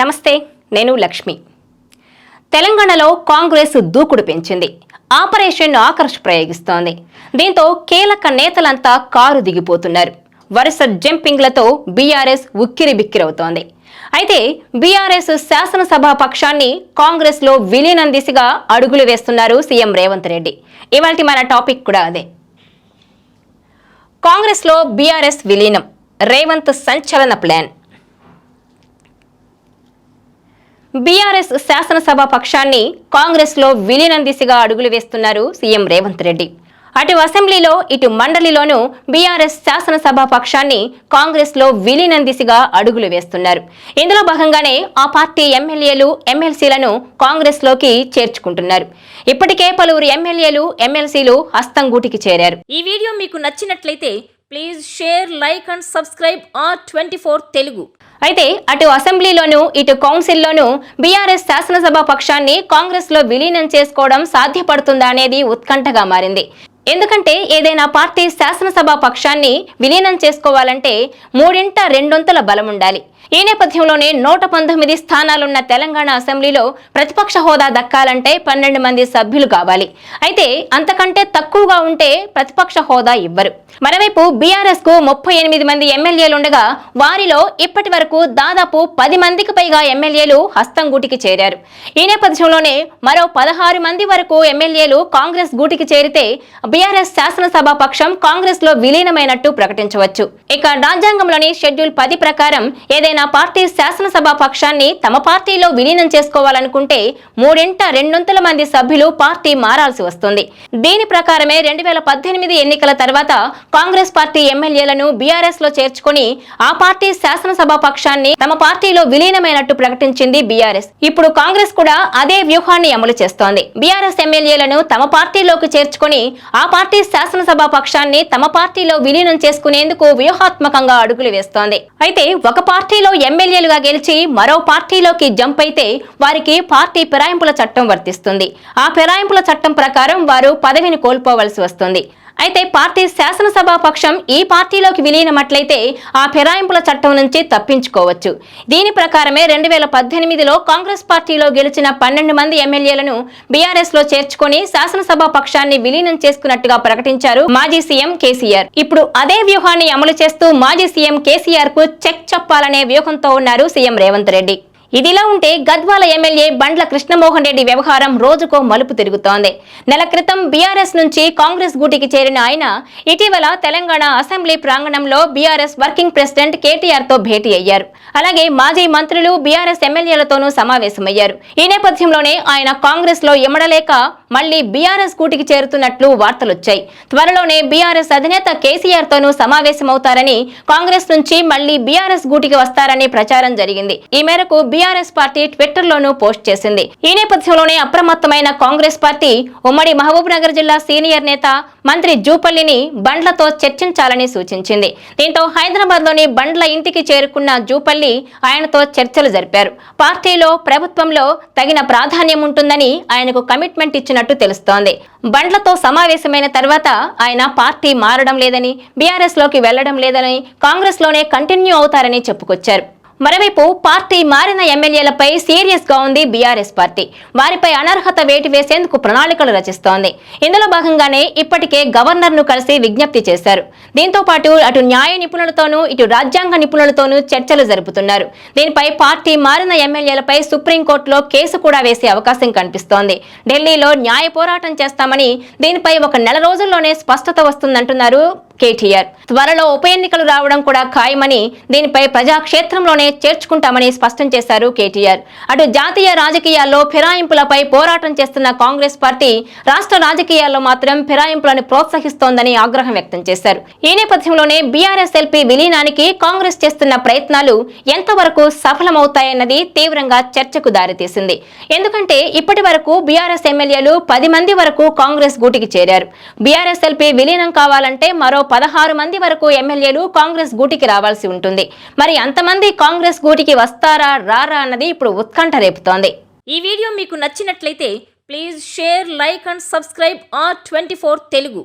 నమస్తే, నేను లక్ష్మి. తెలంగాణలో కాంగ్రెస్ దూకుడు పెంచింది. ఆపరేషన్ ఆకర్ష్ ప్రయోగిస్తోంది. దీంతో కీలక నేతలంతా కారు దిగిపోతున్నారు. వరుస జంపింగ్లతో బీఆర్ఎస్ ఉక్కిరిబిక్కిరవుతోంది. అయితే బీఆర్ఎస్ శాసనసభ పక్షాన్ని కాంగ్రెస్ లో విలీనం దిశగా అడుగులు వేస్తున్నారు సీఎం రేవంత్ రెడ్డి. ఇవాల్టి మన టాపిక్ కూడా అదే. కాంగ్రెస్ లో బీఆర్ఎస్ విలీనం, రేవంత్ సంచలన ప్లాన్. బీఆర్ఎస్ శాసనసభ పక్షాన్ని కాంగ్రెస్ లో విలీనం దిశగా అడుగులు వేస్తున్నారు సీఎం రేవంత్ రెడ్డి. అటు అసెంబ్లీలో ఇటు మండలిలోనూ బీఆర్ఎస్ శాసనసభ పక్షాన్ని కాంగ్రెస్ లో విలీనం దిశగా అడుగులు వేస్తున్నారు. ఇందులో భాగంగానే ఆ పార్టీ ఎమ్మెల్యేలు ఎమ్మెల్సీలను కాంగ్రెస్ లోకి చేర్చుకుంటున్నారు. ఇప్పటికే పలువురు ఎమ్మెల్యేలు ఎమ్మెల్సీలు హస్తం గూటికి చేరారు. ఈ వీడియో మీకు నచ్చినట్లయితే please share, like and subscribe R24 Telugu. అయితే అటు అసెంబ్లీలోనూ ఇటు కౌన్సిల్లోనూ బీఆర్ఎస్ శాసనసభ పక్షాన్ని కాంగ్రెస్ లో విలీనం చేసుకోవడం సాధ్యపడుతుందా అనేది ఉత్కంఠగా మారింది. ఎందుకంటే ఏదైనా పార్టీ శాసనసభ పక్షాన్ని విలీనం చేసుకోవాలంటే 2/3 బలం ఉండాలి. ఈ నేపథ్యంలోనే 119 స్థానాలున్న తెలంగాణ అసెంబ్లీలో ప్రతిపక్ష హోదా దక్కాలంటే 12 మంది సభ్యులు కావాలి. అయితే అంతకంటే తక్కువగా ఉంటే ప్రతిపక్ష హోదా ఇవ్వరు. మరోవైపు బీఆర్ఎస్ కు 38 మంది ఎమ్మెల్యేలుండగా వారిలో ఇప్పటి వరకు దాదాపు 10 మందికి పైగా ఎమ్మెల్యేలు హస్తం గూటికి చేరారు. ఈ నేపథ్యంలోనే మరో 16 మంది వరకు ఎమ్మెల్యేలు కాంగ్రెస్ గూటికి చేరితే బీఆర్ఎస్ శాసనసభ పక్షం కాంగ్రెస్ లో విలీనమైనట్టు ప్రకటించవచ్చు. ఇక రాజ్యాంగంలోని షెడ్యూల్ 10 ప్రకారం ఏదైనా పార్టీ శాసనసభ పక్షాన్ని తమ పార్టీలో విలీనం చేసుకోవాలనుకుంటే 3/2 మంది సభ్యులు పార్టీ మారాల్సి వస్తుంది. దీని ప్రకారమే 2018 ఎన్నికల తర్వాత కాంగ్రెస్ పార్టీ ఎమ్మెల్యేలను బీఆర్ఎస్ లో చేర్చుకుని ఆ పార్టీ శాసనసభ పక్షాన్ని తమ పార్టీలో విలీనమైనట్టు ప్రకటించింది బీఆర్ఎస్. ఇప్పుడు కాంగ్రెస్ కూడా అదే వ్యూహాన్ని అమలు చేస్తోంది. బీఆర్ఎస్ ఎమ్మెల్యేలను తమ పార్టీలోకి చేర్చుకుని ఆ పార్టీ శాసనసభ పక్షాన్ని తమ పార్టీలో విలీనం చేసుకునేందుకు వ్యూహాత్మకంగా అడుగులు వేస్తోంది. అయితే ఒక పార్టీలో ఎమ్మెల్యేలుగా గెలిచి మరో పార్టీలోకి జంప్ అయితే వారికి పార్టీ ఫిరాయింపుల చట్టం వర్తిస్తుంది. ఆ ఫిరాయింపుల చట్టం ప్రకారం వారు పదవిని కోల్పోవలసి వస్తుంది. అయితే పార్టీ శాసనసభ పక్షం ఈ పార్టీలోకి విలీనమట్లయితే ఆ ఫిరాయింపుల చట్టం నుంచి తప్పించుకోవచ్చు. దీని ప్రకారమే 2018లో కాంగ్రెస్ పార్టీలో గెలిచిన 12 మంది ఎమ్మెల్యేలను బీఆర్ఎస్ లో చేర్చుకుని శాసనసభ పక్షాన్ని విలీనం చేసుకున్నట్టుగా ప్రకటించారు మాజీ సీఎం కేసీఆర్. ఇప్పుడు అదే వ్యూహాన్ని అమలు చేస్తూ మాజీ సీఎం కేసీఆర్ కు చెక్ చెప్పాలనే వ్యూహంతో ఉన్నారు సీఎం రేవంత్ రెడ్డి. ఇదిలా ఉంటే గద్వాల ఎమ్మెల్యే బండ్ల కృష్ణమోహన్ రెడ్డి వ్యవహారం రోజుకో మలుపు తిరుగుతోంది. నెల క్రితం బీఆర్ఎస్ నుంచి కాంగ్రెస్ గూటికి చేరిన ఆయన ఇటీవల తెలంగాణ అసెంబ్లీ ప్రాంగణంలో బీఆర్ఎస్ వర్కింగ్ ప్రెసిడెంట్ కేటీఆర్ తో భేటీ అయ్యారు. అలాగే మాజీ మంత్రులు బీఆర్ఎస్ ఎమ్మెల్యేలతోనూ సమావేశమయ్యారు. ఈ నేపథ్యంలోనే ఆయన కాంగ్రెస్ లో ఇమడలేక మళ్లీ బీఆర్ఎస్ గూటికి చేరుతున్నట్లు వార్తలొచ్చాయి. త్వరలోనే బీఆర్ఎస్ అధినేత కేసీఆర్ తోనూ సమావేశమవుతారని, కాంగ్రెస్ నుంచి మళ్లీ బీఆర్ఎస్ గూటికి వస్తారని ప్రచారం జరిగింది. ఈ మేరకు బీఆర్ఎస్ పార్టీ ట్విట్టర్ లోనూ పోస్ట్ చేసింది. ఈ నేపథ్యంలోనే అప్రమత్తమైన కాంగ్రెస్ పార్టీ ఉమ్మడి మహబూబ్ నగర్ జిల్లా సీనియర్ నేత మంత్రి జూపల్లిని బండ్లతో చర్చించాలని సూచించింది. దీంతో హైదరాబాద్ లోని బండ్ల ఇంటికి చేరుకున్న జూపల్లి ఆయనతో చర్చలు జరిపారు. పార్టీలో ప్రభుత్వంలో తగిన ప్రాధాన్యం ఉంటుందని ఆయనకు కమిట్మెంట్ ఇచ్చినట్టు తెలుస్తోంది. బండ్లతో సమావేశమైన తర్వాత ఆయన పార్టీ మారడం లేదని, బీఆర్ఎస్ లోకి వెళ్లడం లేదని, కాంగ్రెస్ లోనే కంటిన్యూ అవుతారని చెప్పుకొచ్చారు. మరోవైపు పార్టీ మారిన ఎమ్మెల్యేలపై సీరియస్ గా ఉంది బీఆర్ఎస్ పార్టీ. వారిపై అనర్హత వేటు వేసేందుకు ప్రణాళికలు రచిస్తోంది. ఇందులో భాగంగానే ఇప్పటికే గవర్నర్ ను కలిసి విజ్ఞప్తి చేశారు. దీంతో పాటు అటు న్యాయ నిపుణులతోనూ ఇటు రాజ్యాంగ నిపుణులతోనూ చర్చలు జరుపుతున్నారు. దీనిపై పార్టీ మారిన ఎమ్మెల్యేలపై సుప్రీంకోర్టులో కేసు కూడా వేసే అవకాశం కనిపిస్తోంది. ఢిల్లీలో న్యాయ పోరాటం చేస్తామని, దీనిపై ఒక నెల రోజుల్లోనే స్పష్టత వస్తుందంటున్నారు కేటీఆర్. త్వరలో ఉప ఎన్నికలు రావడం కూడా ఖాయమని, దీనిపై ప్రజాక్షేత్రంలోనే చేర్చుకుంటామని స్పష్టం చేశారు కేటీఆర్. అటు జాతీయ రాజకీయాల్లో ఫిరాయింపులపై పోరాటం చేస్తున్న కాంగ్రెస్ పార్టీ రాష్ట్ర రాజకీయాల్లో మాత్రం ఫిరాయింపులను ప్రోత్సహిస్తోందని ఆగ్రహం వ్యక్తం చేశారు. ఈ నేపథ్యంలోనే బీఆర్ఎస్ ఎల్పీ విలీనానికి కాంగ్రెస్ చేస్తున్న ప్రయత్నాలు ఎంతవరకు సఫలమవుతాయన్నది తీవ్రంగా చర్చకు దారితీసింది. ఎందుకంటే ఇప్పటి వరకు బీఆర్ఎస్ ఎమ్మెల్యేలు 10 మంది వరకు కాంగ్రెస్ గూటికి చేరారు. బీఆర్ఎస్ ఎల్పీ విలీనం కావాలంటే మరో 16 మంది వరకు ఎమ్మెల్యేలు కాంగ్రెస్ గూటికి రావాల్సి ఉంటుంది. మరి అంతమంది కాంగ్రెస్ గూటికి వస్తారా రారా అన్నది ఇప్పుడు ఉత్కంఠ రేపుతోంది. ఈ వీడియో మీకు నచ్చినట్లయితే please share, like and subscribe R24 Telugu.